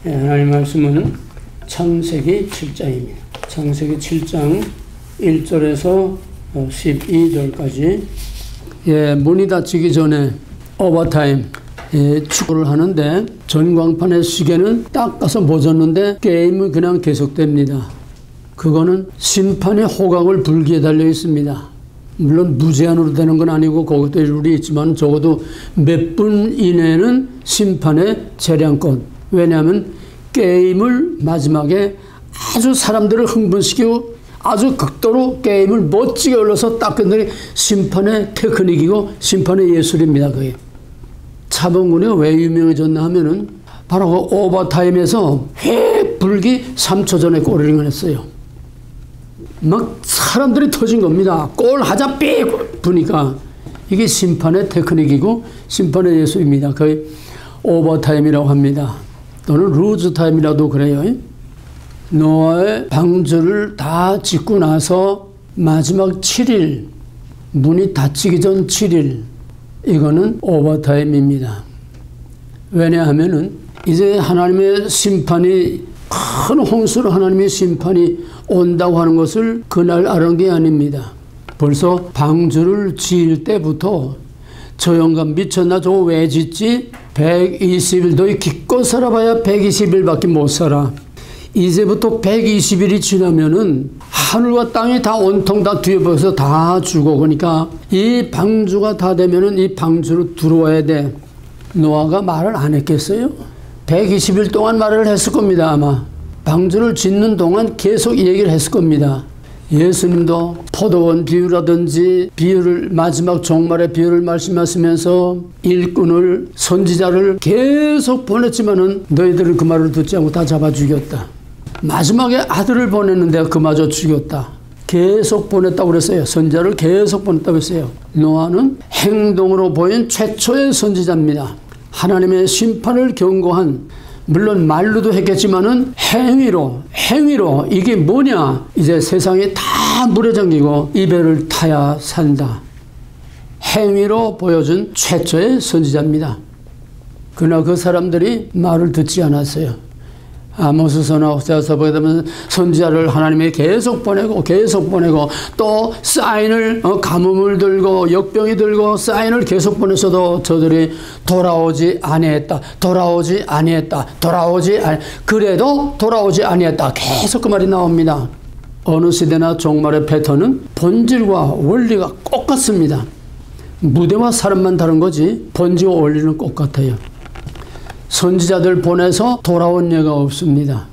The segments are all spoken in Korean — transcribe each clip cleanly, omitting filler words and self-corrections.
하나님 말씀은 창세기 7장입니다. 창세기 7장 1절에서 12절까지 문이 닫히기 전에 오버타임 축구를 하는데 전광판의 시계는 딱 가서 멎었는데 게임은 그냥 계속됩니다. 그거는 심판의 호각을 불기에 달려 있습니다. 물론 무제한으로 되는 건 아니고 그것도 룰이 있지만 적어도 몇 분 이내는 심판의 재량권. 왜냐하면 게임을 마지막에 아주 사람들을 흥분시키고 아주 극도로 게임을 멋지게 올려서 딱 끝내는 심판의 테크닉이고 심판의 예술입니다. 그게. 차범근이가 왜 유명해졌나 하면은 바로 그 오버타임에서 휙 불기 3초 전에 골을 했어요. 막 사람들이 터진 겁니다. 골 하자 삑 부니까 이게 심판의 테크닉이고 심판의 예술입니다. 거의 오버타임이라고 합니다. 또는 루즈타임이라도 그래요. 노아의 방주를 다 짓고 나서 마지막 7일 문이 닫히기 전 7일 이거는 오버타임입니다. 왜냐하면은 이제 하나님의 심판이 큰 홍수로 하나님의 심판이 온다고 하는 것을 그날 알은 게 아닙니다. 벌써 방주를 지을 때부터 저 영감 미쳤나 저거 왜 짓지? 120일 너희 기껏 살아봐야 120일밖에 못 살아. 이제부터 120일이 지나면은 하늘과 땅이 다 온통 다 뒤집어서 다 죽어. 그러니까 이 방주가 다 되면은 이 방주로 들어와야 돼. 노아가 말을 안 했겠어요? 120일 동안 말을 했을 겁니다. 아마 방주를 짓는 동안 계속 얘기를 했을 겁니다. 예수님도 포도원 비유라든지 비유를 마지막 종말의 비유를 말씀하시면서 일꾼을 선지자를 계속 보냈지만은 너희들은 그 말을 듣지 않고 다 잡아 죽였다. 마지막에 아들을 보냈는데 그마저 죽였다. 계속 보냈다고 그랬어요. 선지자를 계속 보냈다고 했어요. 노아는 행동으로 보인 최초의 선지자입니다. 하나님의 심판을 경고한 물론 말로도 했겠지만은 행위로 이게 뭐냐? 이제 세상이 다 물에 잠기고 이별을 타야 산다. 행위로 보여준 최초의 선지자입니다. 그러나 그 사람들이 말을 듣지 않았어요. 아모스서나 호세아서 보게 되면 선지자를 하나님이 계속 보내고 또 사인을 가뭄을 들고 역병이 들고 사인을 계속 보내서도 저들이 돌아오지 아니했다. 그래도 돌아오지 아니했다. 계속 그 말이 나옵니다. 어느 시대나 종말의 패턴은 본질과 원리가 똑같습니다. 무대와 사람만 다른 거지 본질과 원리는 똑같아요. 선지자들 보내서 돌아온 예가 없습니다.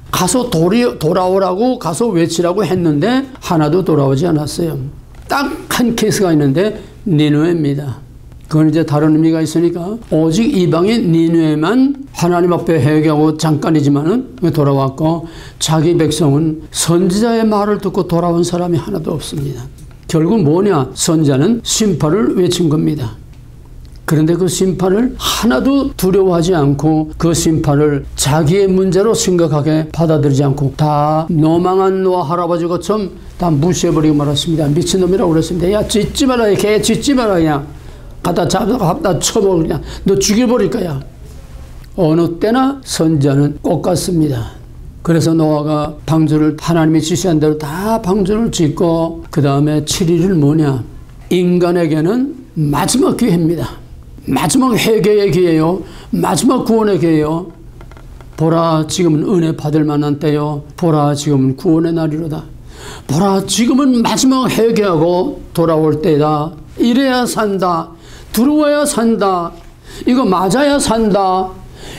가서 돌아오라고 가서 외치라고 했는데 하나도 돌아오지 않았어요. 딱 한 케이스가 있는데 니느웨입니다. 그건 이제 다른 의미가 있으니까 오직 이방인 니느웨만 하나님 앞에 회개하고 잠깐이지만은 돌아왔고 자기 백성은 선지자의 말을 듣고 돌아온 사람이 하나도 없습니다. 결국 뭐냐? 선지자는 심판을 외친 겁니다. 그런데 그 심판을 하나도 두려워하지 않고 그 심판을 자기의 문제로 심각하게 받아들이지 않고 다 노망한 노아 할아버지 것처럼 다 무시해버리고 말았습니다. 미친놈이라고 그랬습니다. 야 짖지 마라. 개 짖지 마라. 그냥 갖다 잡다 쳐먹어. 그냥 너 죽여버릴 거야. 어느 때나 선지자는 똑같습니다. 그래서 노아가 방주를 하나님이 지시한 대로 다 방주를 짓고 그 다음에 7일은 뭐냐? 인간에게는 마지막 기회입니다. 마지막 회개의 기회요. 마지막 구원의 기회요. 보라 지금은 은혜 받을 만한 때요. 보라 지금은 구원의 날이로다. 보라 지금은 마지막 회개하고 돌아올 때다. 이래야 산다. 들어와야 산다. 이거 맞아야 산다.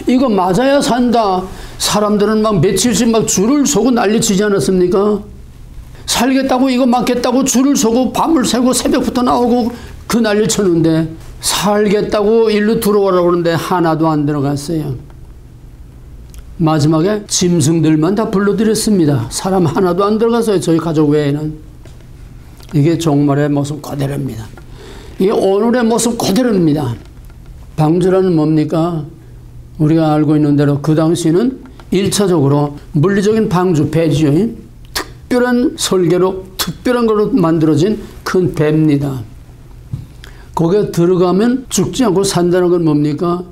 이거 맞아야 산다. 사람들은 막 며칠씩 막 줄을 서고 난리치지 않았습니까? 살겠다고 이거 맞겠다고 줄을 서고 밤을 새고 새벽부터 나오고 그 난리를 쳤는데 살겠다고 일로 들어오라고 그러는데 하나도 안 들어갔어요. 마지막에 짐승들만 다 불러들였습니다. 사람 하나도 안 들어갔어요. 저희 가족 외에는. 이게 종말의 모습 그대로입니다. 이게 오늘의 모습 그대로입니다. 방주라는 뭡니까? 우리가 알고 있는 대로 그 당시는 1차적으로 물리적인 방주, 배지요. 특별한 설계로 특별한 걸로 만들어진 큰 배입니다. 거기에 들어가면 죽지 않고 산다는 건 뭡니까?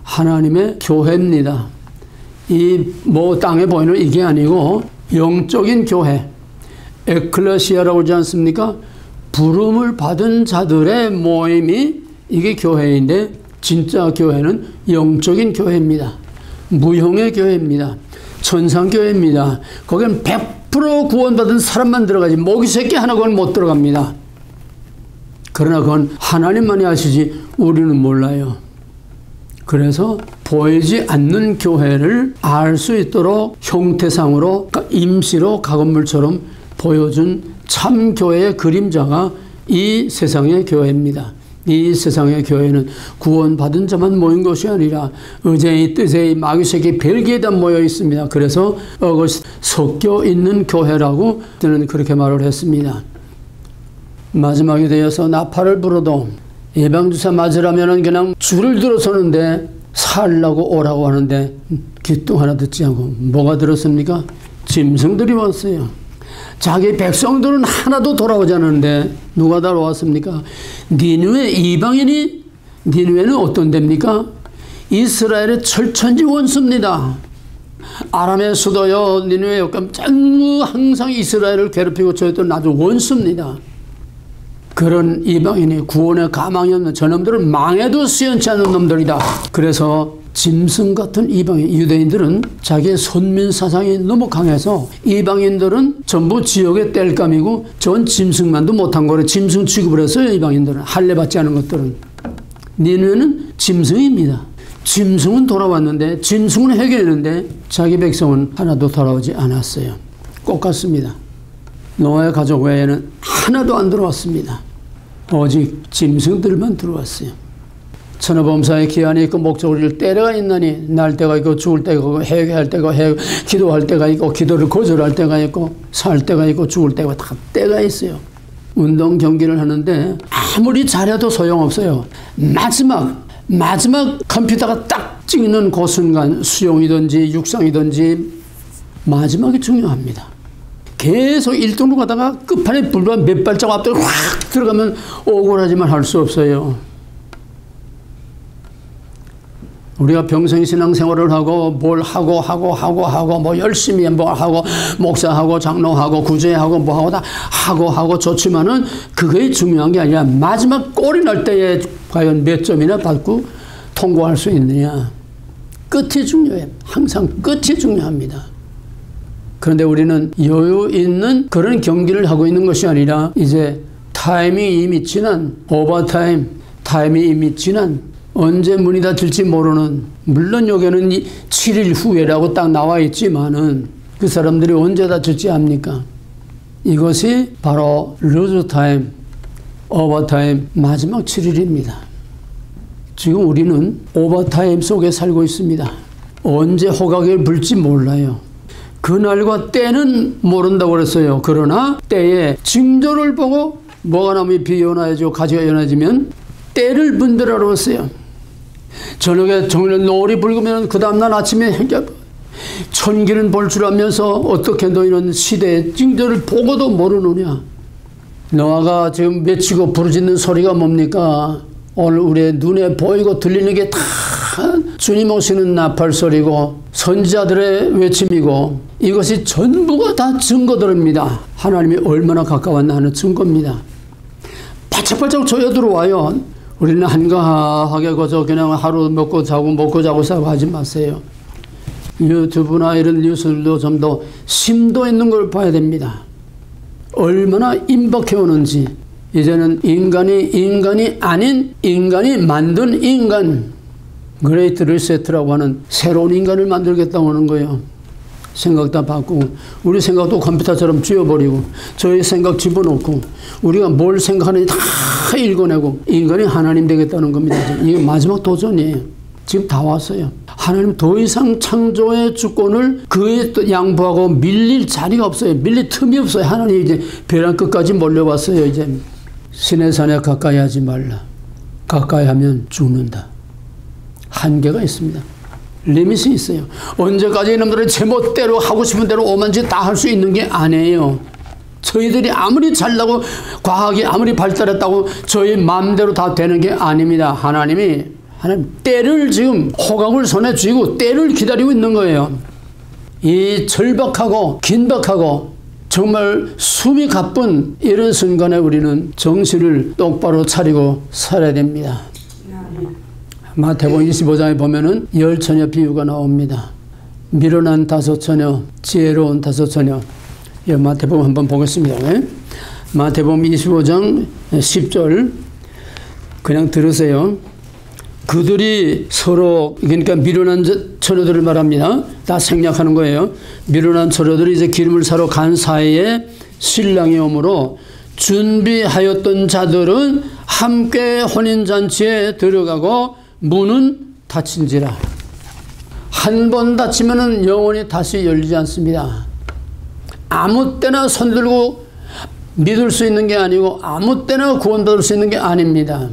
하나님의 교회입니다. 이 뭐 땅에 보이는 이게 아니고 영적인 교회, 에클레시아라고 하지 않습니까? 부름을 받은 자들의 모임이 이게 교회인데, 진짜 교회는 영적인 교회입니다. 무형의 교회입니다. 천상교회입니다. 거기는 100% 구원받은 사람만 들어가지 모기 새끼 하나 그건 못 들어갑니다. 그러나 그건 하나님만이 아시지 우리는 몰라요. 그래서 보이지 않는 교회를 알 수 있도록 형태상으로 임시로 가건물처럼 보여준 참 교회의 그림자가 이 세상의 교회입니다. 이 세상의 교회는 구원받은 자만 모인 것이 아니라 의제의 뜻의 마귀새끼 벨기에다 모여 있습니다. 그래서 섞여 있는 교회라고 저는 그렇게 말을 했습니다. 마지막이 되어서 나팔을 불어도 예방주사 맞으라면 그냥 줄을 들어서는데 살라고 오라고 하는데 기똥 하나 듣지 않고 뭐가 들었습니까? 짐승들이 왔어요. 자기 백성들은 하나도 돌아오지 않았는데 누가 돌아왔습니까? 니느웨 이방인이, 니느웨는 어떤 데입니까? 이스라엘의 철천지 원수입니다. 아람의 수도요 니느웨 항상 이스라엘을 괴롭히고 저희들은 아주 원수입니다. 그런 이방인이 구원에 가망이 없는 저놈들은 망해도 시원치 않은 놈들이다. 그래서 짐승 같은 이방인, 유대인들은 자기의 선민 사상이 너무 강해서 이방인들은 전부 지옥의 땔감이고 전 짐승만도 못한 거래. 짐승 취급을 했어요. 이방인들은 할례 받지 않은 것들은. 니느웨는 짐승입니다. 짐승은 돌아왔는데, 짐승은 해결했는데 자기 백성은 하나도 돌아오지 않았어요. 똑같습니다. 노아의 가족 외에는 하나도 안 들어왔습니다. 오직 짐승들만 들어왔어요. 천하범사의 기한이 있고 목적을 이룰 때가 있나니, 날 때가 있고 죽을 때가 있고 회개할 때가 있고 기도할 때가 있고 기도를 거절할 때가 있고 살 때가 있고 죽을 때가 다 때가 있어요. 운동 경기를 하는데 아무리 잘해도 소용없어요. 마지막 컴퓨터가 딱 찍는 그 순간, 수영이든지 육상이든지 마지막이 중요합니다. 계속 1등으로 가다가 끝판에 불과 몇 발짝 앞에 확 들어가면 억울하지만 할 수 없어요. 우리가 평생 신앙생활을 하고 뭘 하고 뭐 열심히 뭐 하고 목사하고 장로하고 구제하고 뭐 하고 다 하고 좋지만은 그게 중요한 게 아니라 마지막 골이 날 때에 과연 몇 점이나 받고 통과할 수 있느냐. 끝이 중요해요. 항상 끝이 중요합니다. 그런데 우리는 여유 있는 그런 경기를 하고 있는 것이 아니라 이제 타임이 이미 지난, 오버타임 타임이 이미 지난, 언제 문이 닫힐지 모르는, 물론 여기는 7일 후에라고 딱 나와 있지만은 그 사람들이 언제 닫힐지 압니까? 이것이 바로 루즈타임, 오버타임, 마지막 7일입니다. 지금 우리는 오버타임 속에 살고 있습니다. 언제 호각이 불지 몰라요. 그날과 때는 모른다고 그랬어요. 그러나 때에 징조를 보고 뭐가 나면 비 연화해지고 가지가 연화해지면 때를 분별하라고 했어요. 저녁에 정말 노을이 붉으면 그 다음날 아침에 천기는 볼 줄 알면서 어떻게 너희는 시대의 징조를 보고도 모르느냐. 노아가 지금 외치고 부르짖는 소리가 뭡니까? 오늘 우리의 눈에 보이고 들리는 게 다 주님 오시는 나팔 소리고 선지자들의 외침이고 이것이 전부가 다 증거들입니다. 하나님이 얼마나 가까웠나 하는 증거입니다. 바짝바짝 조여 들어와요. 우리는 한가하게 거저 그냥 하루 먹고 자고 하지 마세요. 유튜브나 이런 뉴스들도 좀 더 심도 있는 걸 봐야 됩니다. 얼마나 임박해 오는지. 이제는 인간이 아닌 인간이 만든 인간, 그레이트 리세트라고 하는 새로운 인간을 만들겠다고 하는 거예요. 생각 다 바꾸고, 우리 생각도 컴퓨터처럼 지워버리고, 저희 생각 집어넣고, 우리가 뭘 생각하는지 다 읽어내고, 인간이 하나님 되겠다는 겁니다. 이게 마지막 도전이에요. 지금 다 왔어요. 하나님 더 이상 창조의 주권을 그에 양보하고 밀릴 자리가 없어요. 밀릴 틈이 없어요. 하나님 이제 벼랑 끝까지 몰려왔어요. 이제 신의 산에 가까이 하지 말라. 가까이 하면 죽는다. 한계가 있습니다. 리밋이 있어요. 언제까지 이놈들은 제멋대로 하고 싶은 대로 오만 짓 다 할 수 있는 게 아니에요. 저희들이 아무리 잘나고 과학이 아무리 발달했다고 저희 마음대로 다 되는 게 아닙니다. 하나님이 하나님 때를 지금 호각을 손에 쥐고 때를 기다리고 있는 거예요. 이 절박하고 긴박하고 정말 숨이 가쁜 이런 순간에 우리는 정신을 똑바로 차리고 살아야 됩니다. 마태복음 25장에 보면은 10처녀 비유가 나옵니다. 미련한 5처녀, 지혜로운 5처녀. 이 마태복음 한번 보겠습니다. 마태복음 25장 10절 그냥 들으세요. 그들이 서로, 그러니까 미련한 처녀들을 말합니다. 다 생략하는 거예요. 미련한 처녀들이 이제 기름을 사러 간 사이에 신랑이 오므로 준비하였던 자들은 함께 혼인잔치에 들어가고 문은 닫힌지라. 한 번 닫히면은 영원히 다시 열리지 않습니다. 아무 때나 손들고 믿을 수 있는 게 아니고 아무 때나 구원받을 수 있는 게 아닙니다.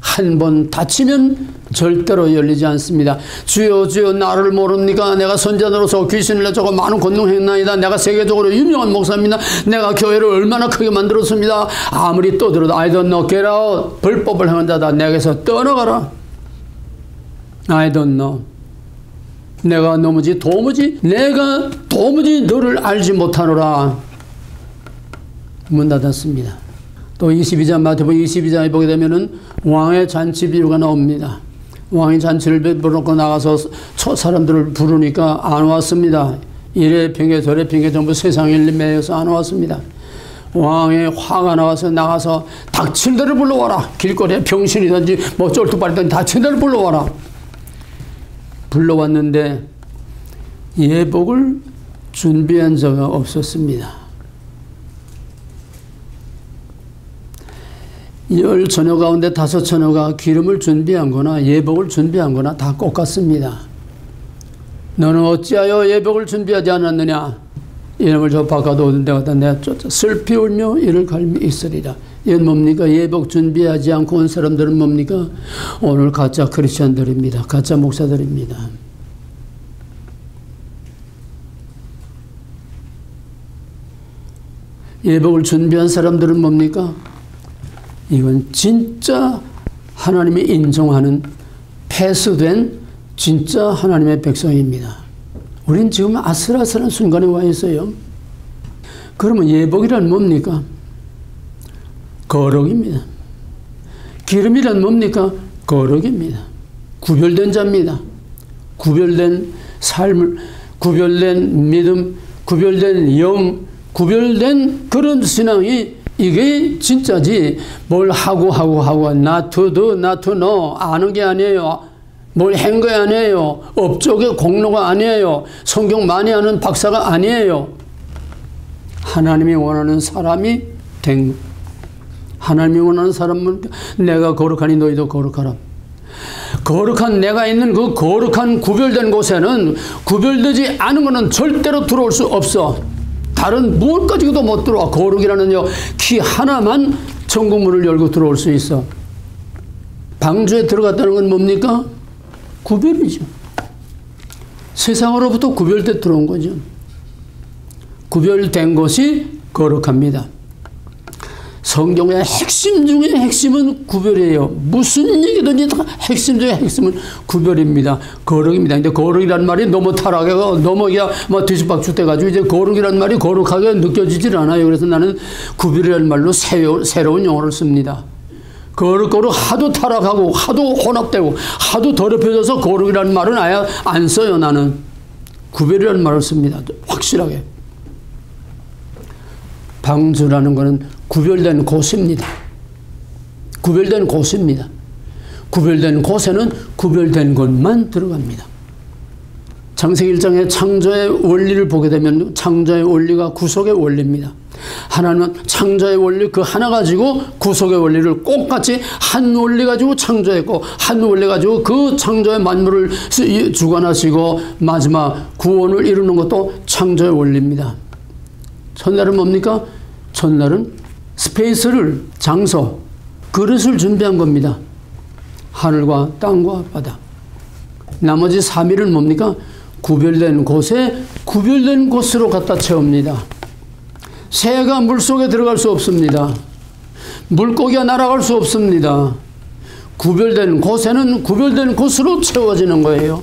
한 번 닫히면 절대로 열리지 않습니다. 주여 주여 나를 모릅니까? 내가 선자로서 귀신을 내쫓고 많은 권능했나이다. 내가 세계적으로 유명한 목사입니다. 내가 교회를 얼마나 크게 만들었습니다. 아무리 떠들어도 I don't know, get out. 불법을 행한 자다. 내게서 떠나가라. I don't know. 내가 내가 도무지 너를 알지 못하노라. 문 닫았습니다. 또 22장, 마태복음 22장에 보게 되면은 왕의 잔치 비유가 나옵니다. 왕이 잔치를 베풀어놓고 나가서 사람들을 부르니까 안 왔습니다. 이래 핑계 저래 핑계 전부 세상에 매여서 안 왔습니다. 왕의 화가 나가서 닥친 대로 불러와라. 길거리에 병신이든지 뭐 쫄뚝발이든지 닥친 대로 불러와라. 불러왔는데 예복을 준비한 자가 없었습니다. 10처녀 가운데 5처녀가 기름을 준비한 거나 예복을 준비한 거나 다 똑같습니다. 너는 어찌하여 예복을 준비하지 않았느냐? 이놈을 저 바꿔도 오던 데 갖다 내가 쫓아 슬피 울며 이를 갈미 있으리라. 이건 뭡니까? 예복 준비하지 않고 온 사람들은 뭡니까? 오늘 가짜 크리스천들입니다. 가짜 목사들입니다. 예복을 준비한 사람들은 뭡니까? 이건 진짜 하나님이 인정하는 패스된 진짜 하나님의 백성입니다. 우린 지금 아슬아슬한 순간에 와 있어요. 그러면 예복이란 뭡니까? 거룩입니다. 기름이란 뭡니까? 거룩입니다. 구별된 자입니다. 구별된 삶을, 구별된 믿음, 구별된 영, 구별된 그런 신앙이 이게 진짜지. 뭘 하고 not to do, not to know 아는 게 아니에요. 뭘 한 게 아니에요. 업적의 공로가 아니에요. 성경 많이 하는 박사가 아니에요. 하나님이 원하는 사람이 된, 하나님이 원하는 사람은 내가 거룩하니 너희도 거룩하라. 거룩한 내가 있는 그 거룩한 구별된 곳에는 구별되지 않은 것은 절대로 들어올 수 없어. 다른 무엇까지도 못 들어와. 거룩이라는요, 키 하나만 천국문을 열고 들어올 수 있어. 방주에 들어갔다는 건 뭡니까? 구별이죠. 세상으로부터 구별돼 들어온 거죠. 구별된 것이 거룩합니다. 성경의 핵심 중에 핵심은 구별이에요. 무슨 얘기든지 다 핵심 중에 핵심은 구별입니다. 거룩입니다. 근데 거룩이라는 말이 너무 타락하고 너무 뭐 뒤집박죽 돼가지고 이제 거룩이라는 말이 거룩하게 느껴지질 않아요. 그래서 나는 구별이라는 말로 새로운 용어를 씁니다. 거룩 하도 타락하고 하도 혼합되고 하도 더럽혀져서 거룩이라는 말은 아예 안 써요. 나는 구별이라는 말을 씁니다. 확실하게. 방주라는 것은 구별된 곳입니다. 구별된 곳입니다. 구별된 곳에는 구별된 것만 들어갑니다. 창세기 1장의 창조의 원리를 보게 되면 창조의 원리가 구속의 원리입니다. 하나님은 창조의 원리 그 하나 가지고 구속의 원리를 똑같이 한 원리 가지고 창조했고 한 원리 가지고 그 창조의 만물을 주관하시고 마지막 구원을 이루는 것도 창조의 원리입니다. 첫날은 뭡니까? 첫날은 스페이스를, 장소, 그릇을 준비한 겁니다. 하늘과 땅과 바다. 나머지 3일은 뭡니까? 구별된 곳에 구별된 곳으로 갖다 채웁니다. 새가 물속에 들어갈 수 없습니다. 물고기가 날아갈 수 없습니다. 구별된 곳에는 구별된 곳으로 채워지는 거예요.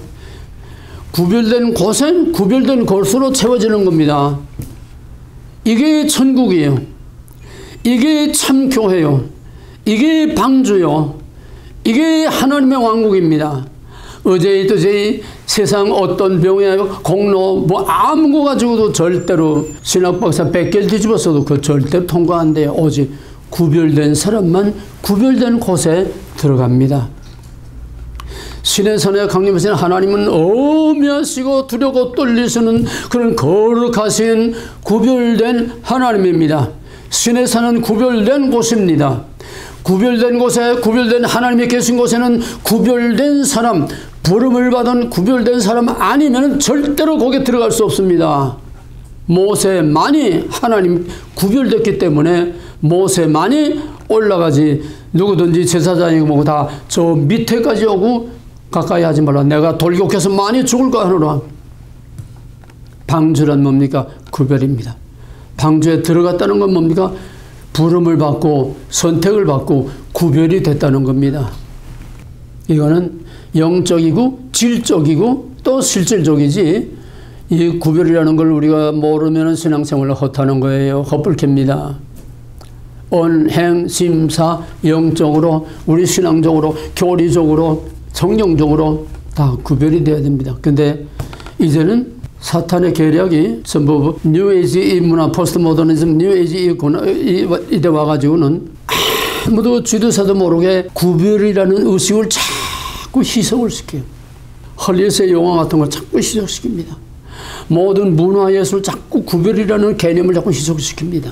구별된 곳은 구별된 곳으로 채워지는 겁니다. 이게 천국이에요. 이게 참 교회요. 이게 방주요. 이게 하나님의 왕국입니다. 어제이 세상 어떤 병에 공로 뭐 아무 거 가지고도 절대로 신학박사 100개를 뒤집었어도 그 절대로 통과 안 돼요. 오직 구별된 사람만 구별된 곳에 들어갑니다. 신의 산에 강림하신 하나님은 어미하시고 두려고 떨리시는 그런 거룩하신 구별된 하나님입니다. 신의 산은 구별된 곳입니다. 구별된 곳에 구별된 하나님이 계신 곳에는 구별된 사람, 부름을 받은 구별된 사람 아니면 절대로 거기에 들어갈 수 없습니다. 모세만이 하나님 구별됐기 때문에 모세만이 올라가지, 누구든지 제사장이고 뭐고 다 저 밑에까지 오고 가까이 하지 말라. 내가 돌격해서 많이 죽을까 하노라. 방주란 뭡니까? 구별입니다. 방주에 들어갔다는 건 뭡니까? 부름을 받고 선택을 받고 구별이 됐다는 겁니다. 이거는 영적이고 질적이고 또 실질적이지, 이 구별이라는 걸 우리가 모르면 신앙생활을 헛하는 거예요. 헛불입니다. 온, 행, 심, 사, 영적으로, 우리 신앙적으로, 교리적으로, 성경적으로 다 구별이 돼야 됩니다. 근데 이제는 사탄의 계략이 전부 뉴에이지 문화, 포스트 모더니즘, 뉴에이지 이때 와가지고는 아무도 쥐도새도 모르게 구별이라는 의식을 자꾸 희석을 시켜요. 헐리우드의 영화 같은 걸 자꾸 희석시킵니다. 모든 문화예술 자꾸 구별이라는 개념을 자꾸 희석시킵니다.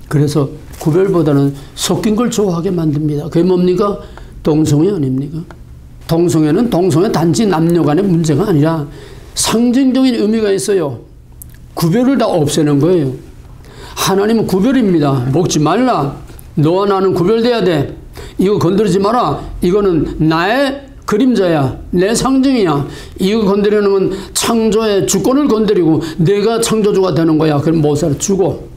그래서 구별보다는 섞인 걸 좋아하게 만듭니다. 그게 뭡니까? 동성애 아닙니까? 동성애는 단지 남녀 간의 문제가 아니라 상징적인 의미가 있어요. 구별을 다 없애는 거예요. 하나님은 구별입니다. 먹지 말라. 너와 나는 구별돼야 돼. 이거 건드리지 마라. 이거는 나의 그림자야. 내 상징이야. 이거 건드리는 건 창조의 주권을 건드리고 내가 창조주가 되는 거야. 그럼 모세를 주고.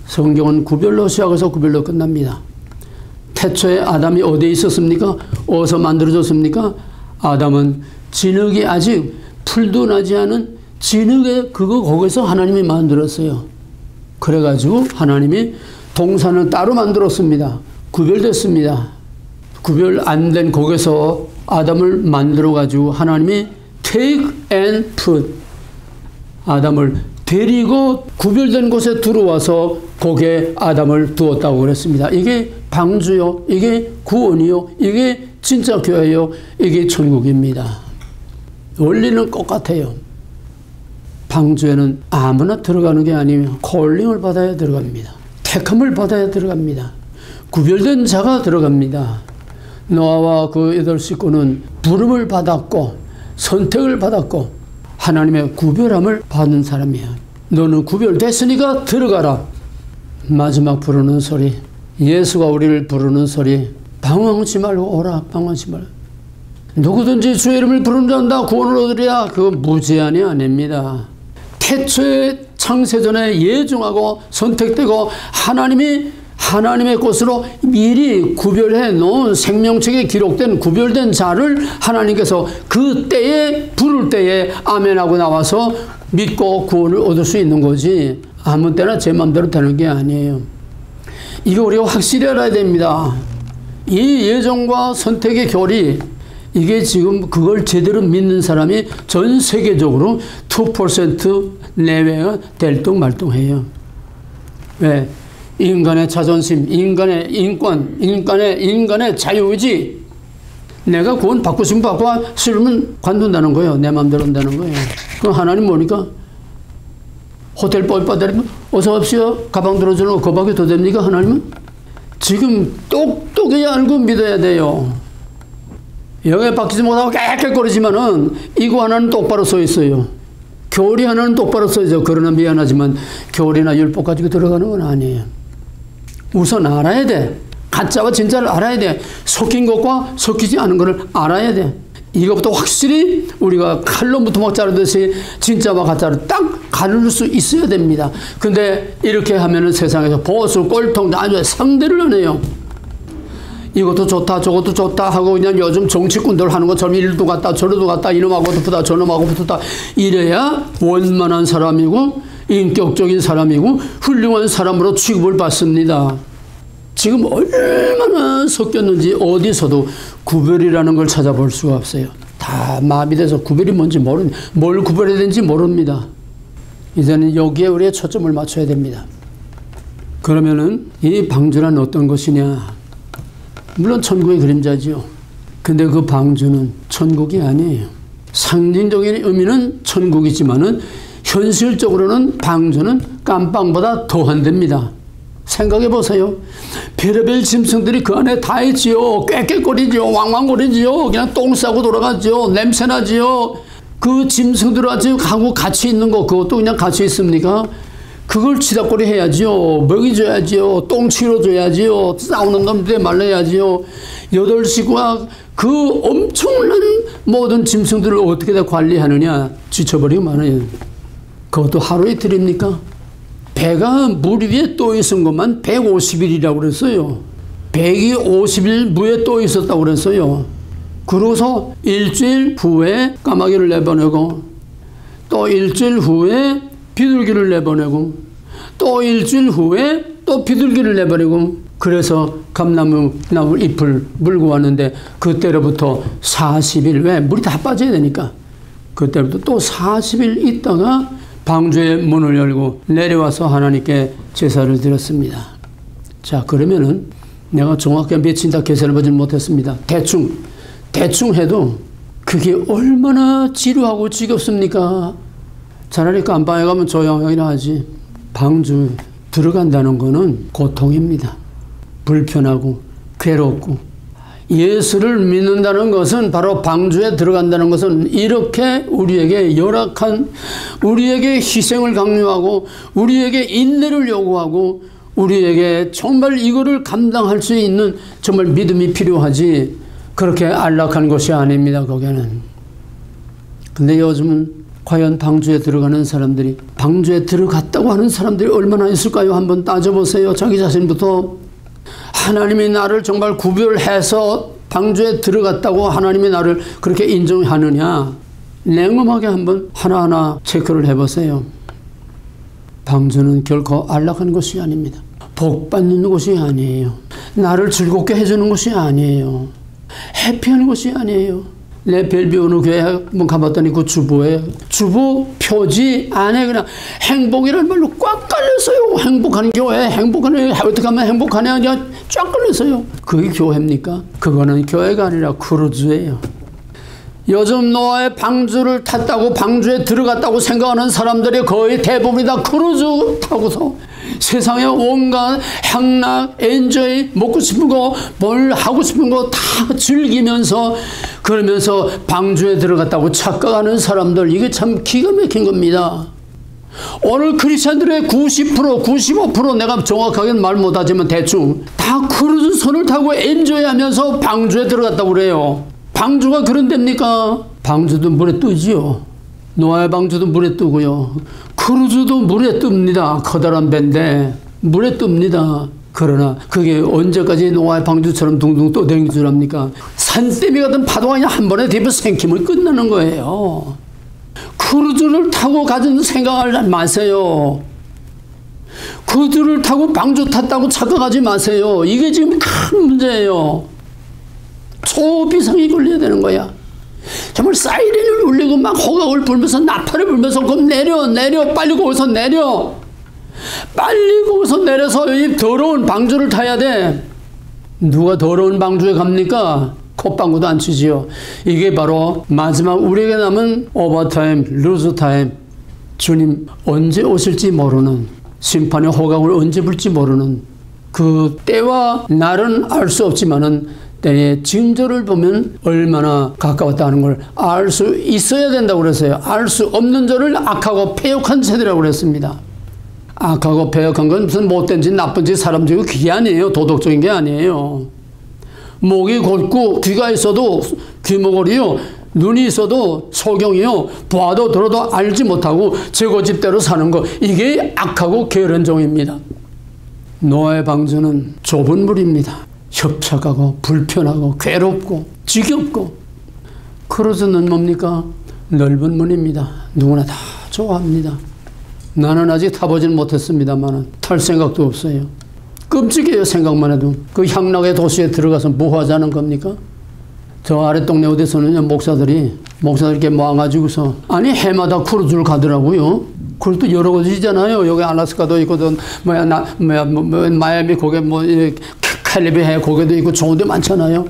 성경은 구별로 시작해서 구별로 끝납니다. 태초에 아담이 어디에 있었습니까? 어디서 만들어졌습니까? 아담은 진흙이 아직 풀도 나지 않은 진흙에 거기서 하나님이 만들었어요. 그래가지고 하나님이 동산을 따로 만들었습니다. 구별됐습니다. 구별 안 된 거기서 아담을 만들어가지고 하나님이 take and put, 아담을 데리고 구별된 곳에 들어와서 거기에 아담을 두었다고 그랬습니다. 이게 방주요, 이게 구원이요, 이게 진짜 교회요, 이게 천국입니다. 원리는 똑같아요. 방주에는 아무나 들어가는 게 아니며 콜링을 받아야 들어갑니다. 택함을 받아야 들어갑니다. 구별된 자가 들어갑니다. 노아와 그 8 식구는 부름을 받았고 선택을 받았고 하나님의 구별함을 받은 사람이야. 너는 구별됐으니까 들어가라. 마지막 부르는 소리, 예수가 우리를 부르는 소리, 방황하지 말고 오라. 방황하지 말고. 누구든지 주의 이름을 부르는 자는 구원을 얻으리라. 그거 무제한이 아닙니다. 태초에 창세전에 예정하고 선택되고 하나님의 것으로 미리 구별해 놓은 생명책에 기록된 구별된 자를 하나님께서 그 때에 부를 때에 아멘하고 나와서 믿고 구원을 얻을 수 있는 거지, 아무 때나 제 마음대로 되는 게 아니에요. 이거 우리가 확실히 알아야 됩니다. 이 예정과 선택의 교리, 이게 지금 그걸 제대로 믿는 사람이 전 세계적으로 2% 내외가 될뚱말뚱해요. 왜? 인간의 자존심, 인간의 인권, 인간의 자유의지. 내가 구원 받고 싶으면 받고 싫으면 관둔다는 거예요. 내 마음대로 한다는 거예요. 그럼 하나님 뭐니까? 호텔 뻘빠다리면 어서 오십시오. 가방 들어주는 거 그밖에 더 됩니까? 하나님은? 지금 똑똑히 알고 믿어야 돼요. 영에 박히지 못하고 깨끗거리지만은 이거 하나는 똑바로 써 있어요. 교리 하나는 똑바로 써 있어요. 그러나 미안하지만 교리나 율법 가지고 들어가는 건 아니에요. 우선 알아야 돼. 가짜와 진짜를 알아야 돼. 섞인 것과 섞이지 않은 것을 알아야 돼. 이것부터 확실히 우리가 칼로 무토막 자르듯이 진짜와 가짜를 딱 가를 수 있어야 됩니다. 근데 이렇게 하면은 세상에서 보수, 꼴통, 아주 상대를 안 해요. 이것도 좋다 저것도 좋다 하고 그냥 요즘 정치꾼들 하는 것처럼 이리도 갔다 저리도 갔다 이놈하고 붙다 저놈하고 붙었다 이래야 원만한 사람이고 인격적인 사람이고 훌륭한 사람으로 취급을 받습니다. 지금 얼마나 섞였는지 어디서도 구별이라는 걸 찾아볼 수가 없어요. 다 마비돼서 구별이 뭔지 뭘 구별해야 되는지 모릅니다. 이제는 여기에 우리의 초점을 맞춰야 됩니다. 그러면은 이 방주란 어떤 것이냐? 물론 천국의 그림자지요. 근데 그 방주는 천국이 아니에요. 상징적인 의미는 천국이지만은 현실적으로는 방주는 깜빵보다 더한 데입니다. 생각해 보세요. 별의별 짐승들이 그 안에 다 있지요. 꾀꾀거리지요. 왕왕거리지요. 그냥 똥 싸고 돌아가지요. 냄새나지요. 그 짐승들하고 같이 있는 거 그것도 그냥 같이 있습니까? 그걸 치닫거리 해야지요. 먹이줘야지요. 똥 치러줘야지요. 싸우는 놈들에 말려야지요. 8시가 그 엄청난 모든 짐승들을 어떻게 다 관리하느냐. 지쳐버리고 말아요. 그것도 하루 이틀입니까? 배가 물 위에 떠 있은 것만 150일이라고 그랬어요. 150일 무에 떠 있었다고 그랬어요. 그러고서 일주일 후에 까마귀를 내보내고 또 일주일 후에 비둘기를 내보내고 또 일주일 후에 또 비둘기를 내보내고 그래서 감나무 잎을 물고 왔는데 그때로부터 40일 왜 물이 다 빠져야 되니까 그때부터 또 40일 있다가 방주의 문을 열고 내려와서 하나님께 제사를 드렸습니다. 자 그러면은 내가 정확하게 며칠 계산을 보지 못했습니다. 대충 해도 그게 얼마나 지루하고 지겹습니까? 차라리 깜빵에 가면 조용하긴 하지. 방주 들어간다는 거는 고통입니다. 불편하고 괴롭고 예수를 믿는다는 것은 바로 방주에 들어간다는 것은 이렇게 우리에게 열악한 우리에게 희생을 강요하고 우리에게 인내를 요구하고 우리에게 정말 이거를 감당할 수 있는 정말 믿음이 필요하지 그렇게 안락한 것이 아닙니다. 거기는. 근데 요즘은 과연 방주에 들어가는 사람들이 방주에 들어갔다고 하는 사람들이 얼마나 있을까요? 한번 따져보세요. 자기 자신부터. 하나님이 나를 정말 구별해서 방주에 들어갔다고 하나님이 나를 그렇게 인정하느냐? 냉엄하게 한번 하나하나 체크를 해보세요. 방주는 결코 안락한 것이 아닙니다. 복 받는 것이 아니에요. 나를 즐겁게 해주는 것이 아니에요. 해피한 것이 아니에요. 내 벨비 어느 교회 한번 가봤더니 그 주보 표지 안에 그냥 행복이라는 말로 꽉 깔렸어요. 행복한 교회, 행복하네. 어떻게 하면 행복하냐 그냥 쫙 깔렸어요. 그게 교회입니까? 그거는 교회가 아니라 크루즈예요. 요즘 노아의 방주를 탔다고 방주에 들어갔다고 생각하는 사람들이 거의 대부분이 다 크루즈 타고서 세상에 온갖 향락, 엔조이, 먹고 싶은 거, 뭘 하고 싶은 거 다 즐기면서 그러면서 방주에 들어갔다고 착각하는 사람들 이게 참 기가 막힌 겁니다. 오늘 크리스찬들의 90%, 95% 내가 정확하게는 말 못하지만 대충 다 크루즈 선을 타고 엔조이 하면서 방주에 들어갔다고 그래요. 방주가 그런 데입니까? 방주도 물에 뜨지요. 노아의 방주도 물에 뜨고요. 크루즈도 물에 뜹니다. 커다란 배인데 물에 뜹니다. 그러나 그게 언제까지 노아의 방주처럼 둥둥 떠다니는 줄 압니까? 산더미 같은 파도가 그냥 한 번에 대비해 생기면 끝나는 거예요. 크루즈를 타고 가진 생각을 마세요. 크루즈를 타고 방주 탔다고 착각하지 마세요. 이게 지금 큰 문제예요. 초비상이 걸려야 되는 거야. 정말 사이렌을 울리고 막 호각을 불면서 나팔을 불면서 그럼 내려 빨리 거기서 내려 빨리 거기서 내려서 이 더러운 방주를 타야 돼. 누가 더러운 방주에 갑니까? 콧방구도 안 치지요. 이게 바로 마지막 우리에게 남은 오버타임, 루즈타임. 주님 언제 오실지 모르는 심판의 호각을 언제 불지 모르는 그 때와 날은 알 수 없지만은 때의 징조를 보면 얼마나 가까웠다는 걸 알 수 있어야 된다고 그랬어요. 알 수 없는 자를 악하고 패역한 세대라고 그랬습니다. 악하고 패역한 건 무슨 못된 짓, 나쁜 짓, 사람적이고 그게 아니에요. 도덕적인 게 아니에요. 목이 곧고 귀가 있어도 귀머거리요. 눈이 있어도 소경이요. 봐도 들어도 알지 못하고 제고집대로 사는 거. 이게 악하고 게으른 종입니다. 노아의 방주는 좁은 물입니다. 협착하고 불편하고 괴롭고 지겹고. 크루즈는 뭡니까? 넓은 문입니다. 누구나 다 좋아합니다. 나는 아직 타보지는 못했습니다만 탈 생각도 없어요. 끔찍해요. 생각만 해도. 그 향락의 도시에 들어가서 뭐 하자는 겁니까? 저 아래 동네 어디서는 목사들이 이렇게 모아가지고서 아니 해마다 크루즈를 가더라고요. 그것도 여러 곳이잖아요. 여기 알래스카도 있고 마이애미 거기 캘리비해 거기도 있고 좋은 데 많잖아요.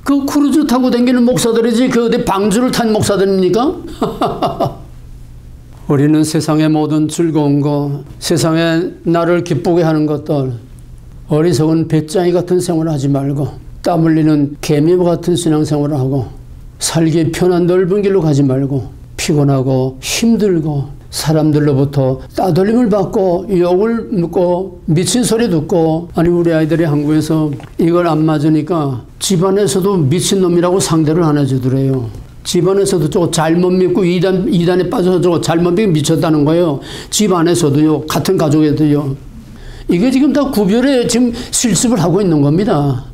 그 크루즈 타고 다니는 목사들이지 그 어디 방주를 탄 목사들입니까? 우리는 세상의 모든 즐거운 거, 세상에 나를 기쁘게 하는 것들, 어리석은 배짱이 같은 생활을 하지 말고 땀 흘리는 개미와 같은 신앙생활을 하고 살기 편한 넓은 길로 가지 말고 피곤하고 힘들고 사람들로부터 따돌림을 받고 욕을 먹고 미친 소리 듣고. 아니 우리 아이들이 한국에서 이걸 안 맞으니까 집안에서도 미친놈이라고 상대를 안 해주더래요. 집안에서도 저거 잘못 믿고 이단에 빠져서 저거 잘못 믿고 미쳤다는 거예요. 집안에서도요. 같은 가족에도요. 이게 지금 다 구별에 지금 실습을 하고 있는 겁니다.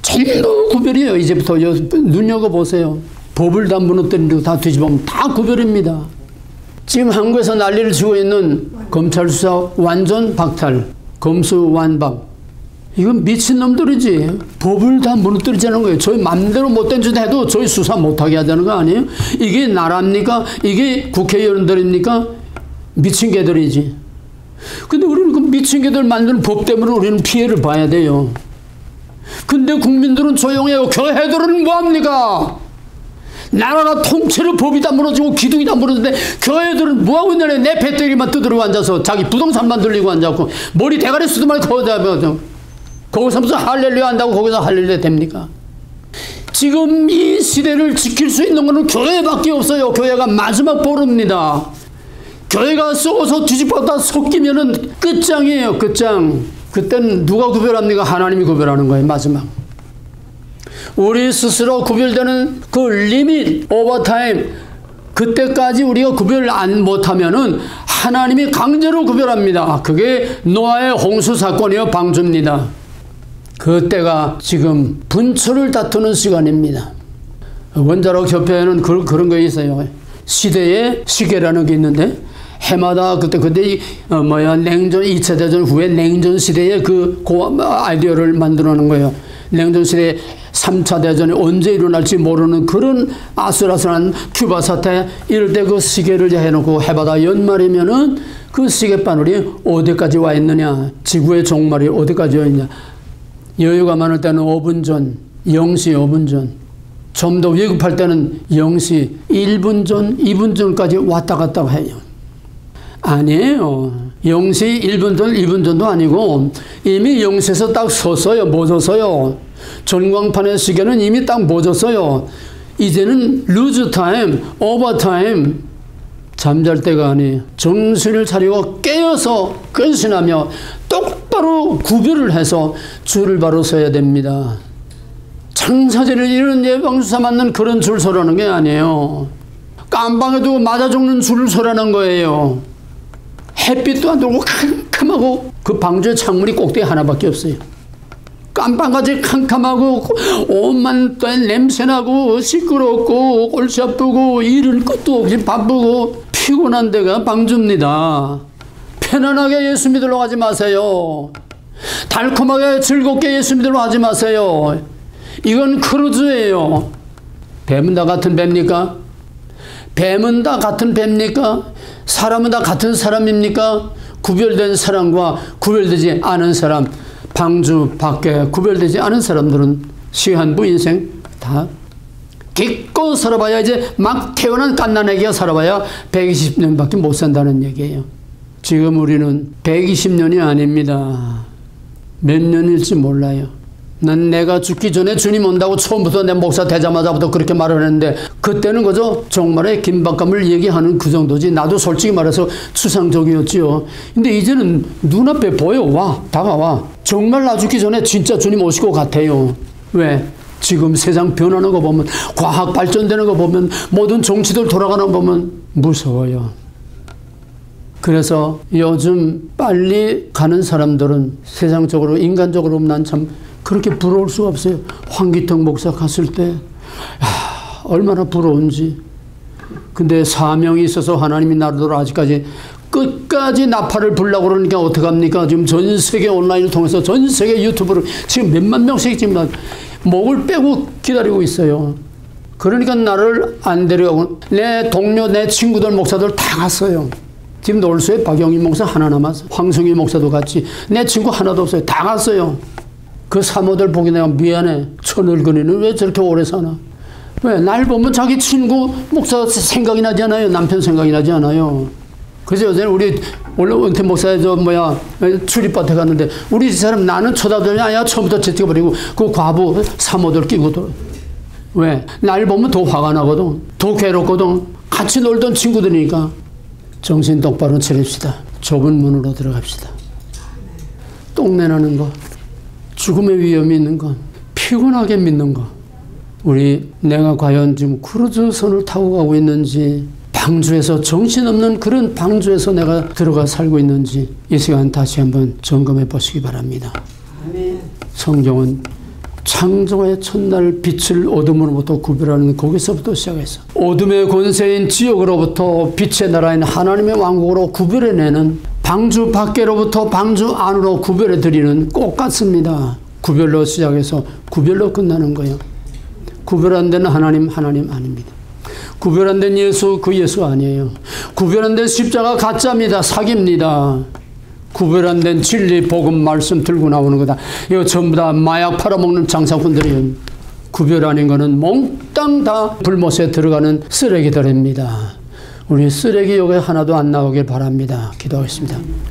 전부 구별이에요. 이제부터 눈여겨보세요. 법을 다 무너뜨리고 다 뒤집으면 다 구별입니다. 지금 한국에서 난리를 치고 있는 검찰 수사 완전 박탈, 검수 완박. 이건 미친놈들이지. 법을 다 무너뜨리자는 거예요. 저희 맘대로 못된 짓 해도 저희 수사 못하게 하자는 거 아니에요? 이게 나라입니까? 이게 국회의원들입니까? 미친 개들이지. 근데 우리는 그 미친 개들 만드는 법 때문에 우리는 피해를 봐야 돼요. 근데 국민들은 조용해요. 교회들은 뭐합니까? 나라가 통째로 법이 다 무너지고 기둥이 다 무너지는데 교회들은 뭐하고 있냐면 내 배때기만 두드리고 앉아서 자기 부동산만 들리고 앉아서 머리 대가리 수도만 거기다 거기서 무슨 할렐루야 한다고 거기서 할렐루야 됩니까? 지금 이 시대를 지킬 수 있는 것은 교회밖에 없어요. 교회가 마지막 보루입니다. 교회가 쏘서 뒤집었다 섞이면은 끝장이에요. 끝장. 그때는 누가 구별합니까? 하나님이 구별하는 거예요. 마지막. 우리 스스로 구별되는 그 리밋, 오버타임, 그때까지 우리가 구별 못하면은 하나님이 강제로 구별합니다. 그게 노아의 홍수 사건이요, 방주입니다. 그때가 지금 분초를 다투는 시간입니다. 원자력 협회에는 그런 거 있어요. 시대의 시계라는 게 있는데, 해마다 그때 냉전 2차 대전 후에 냉전 시대의 그 아이디어를 만들어 놓은 거예요. 냉전 시대 3차 대전이 언제 일어날지 모르는 그런 아슬아슬한 큐바 사태, 이럴 때 그 시계를 해놓고 해마다 연말이면은 그 시계바늘이 어디까지 와 있느냐, 지구의 종말이 어디까지 와 있냐. 여유가 많을 때는 5분 전, 0시 5분 전, 좀 더 위급할 때는 0시 1분 전, 2분 전까지 왔다 갔다 해요. 아니에요. 0시 1분 전, 2분 전도 아니고 이미 0시에서 딱 섰어요. 멎었어요. 전광판의 시계는 이미 딱 멎었어요. 이제는 루즈 타임, 오버 타임. 잠잘 때가 아니에요. 정신을 차리고 깨어서 근신하며 똑바로 구별을 해서 줄을 바로 서야 됩니다. 장사제를 이런 예방주사 맞는 그런 줄 서라는 게 아니에요. 깜방에도 맞아 죽는 줄을 서라는 거예요. 햇빛도 안 들고 캄캄하고 그 방주의 창문이 꼭대기 하나밖에 없어요. 깜빵같이 캄캄하고 옷만 냄새나고 시끄럽고 골치 아프고 일은 끝도 없이 바쁘고 피곤한 데가 방주입니다. 편안하게 예수 믿으러 가지 마세요. 달콤하게 즐겁게 예수 믿으러 가지 마세요. 이건 크루즈예요. 뱀은 다 같은 뱀입니까? 뱀은 다 같은 뱀입니까? 사람은 다 같은 사람입니까? 구별된 사람과 구별되지 않은 사람, 방주 밖에 구별되지 않은 사람들은 시한부 인생 다 기껏 살아봐야 이제 막 태어난 갓난아기가 살아봐야 120년밖에 못 산다는 얘기예요. 지금 우리는 120년이 아닙니다. 몇 년일지 몰라요. 난 내가 죽기 전에 주님 온다고 처음부터 내 목사 되자마자부터 그렇게 말을 했는데 그때는 그저 정말의 긴박감을 얘기하는 그 정도지. 나도 솔직히 말해서 추상적이었지요. 근데 이제는 눈앞에 보여. 와, 다가와. 정말 나 죽기 전에 진짜 주님 오실 것 같아요. 왜? 지금 세상 변하는 거 보면, 과학 발전되는 거 보면, 모든 정치들 돌아가는 거 보면 무서워요. 그래서 요즘 빨리 가는 사람들은 세상적으로 인간적으로 난 참 그렇게 부러울 수가 없어요. 황기택 목사 갔을 때 얼마나 부러운지. 근데 사명이 있어서 하나님이 나를 아직까지 끝까지 나팔을 불라고 그러니까 어떡합니까? 지금 전 세계 온라인을 통해서 전 세계 유튜브를 지금 몇만 명씩 지금 목을 빼고 기다리고 있어요. 그러니까 나를 안 데려가고 내 동료, 내 친구들 목사들 다 갔어요. 지금 놀수에 박영희 목사 하나 남았어. 황성희 목사도 갔지. 내 친구 하나도 없어요. 다 갔어요. 그 사모들 보기 내가 미안해. 저 늙은이는 왜 저렇게 오래 사나? 왜? 날 보면 자기 친구 목사 생각이 나지 않아요? 남편 생각이 나지 않아요? 그래서 요새 우리 원래 은퇴 목사의 출입밭에 갔는데 우리 사람 나는 쳐다보더니 아야 처음부터 제쳐버리고 그 과부 사모들 끼고 왜? 날 보면 더 화가 나거든. 더 괴롭거든. 같이 놀던 친구들이니까. 정신 똑바로 차립시다. 좁은 문으로 들어갑시다. 똥내 나는 거, 죽음의 위험이 있는 거, 피곤하게 믿는 거. 우리 내가 과연 지금 크루즈선을 타고 가고 있는지, 방주에서 정신없는 그런 방주에서 내가 들어가 살고 있는지 이 시간 다시 한번 점검해 보시기 바랍니다. 성경은 창조의 첫날 빛을 어둠으로부터 구별하는 거기서부터 시작해서 어둠의 권세인 지옥으로부터 빛의 나라인 하나님의 왕국으로 구별해내는 방주 밖으로부터 방주 안으로 구별해 드리는 꼭 같습니다. 구별로 시작해서 구별로 끝나는 거예요. 구별 안 되는 하나님 아닙니다. 구별 안 된 예수 그 예수 아니에요. 구별 안 된 십자가 가짜입니다. 사기입니다. 구별 안 된 진리 복음 말씀 들고 나오는 거다. 이거 전부 다 마약 팔아먹는 장사꾼들이에요. 구별 아닌 거는 몽땅 다 불못에 들어가는 쓰레기들입니다. 우리 쓰레기 여기 하나도 안 나오길 바랍니다. 기도하겠습니다.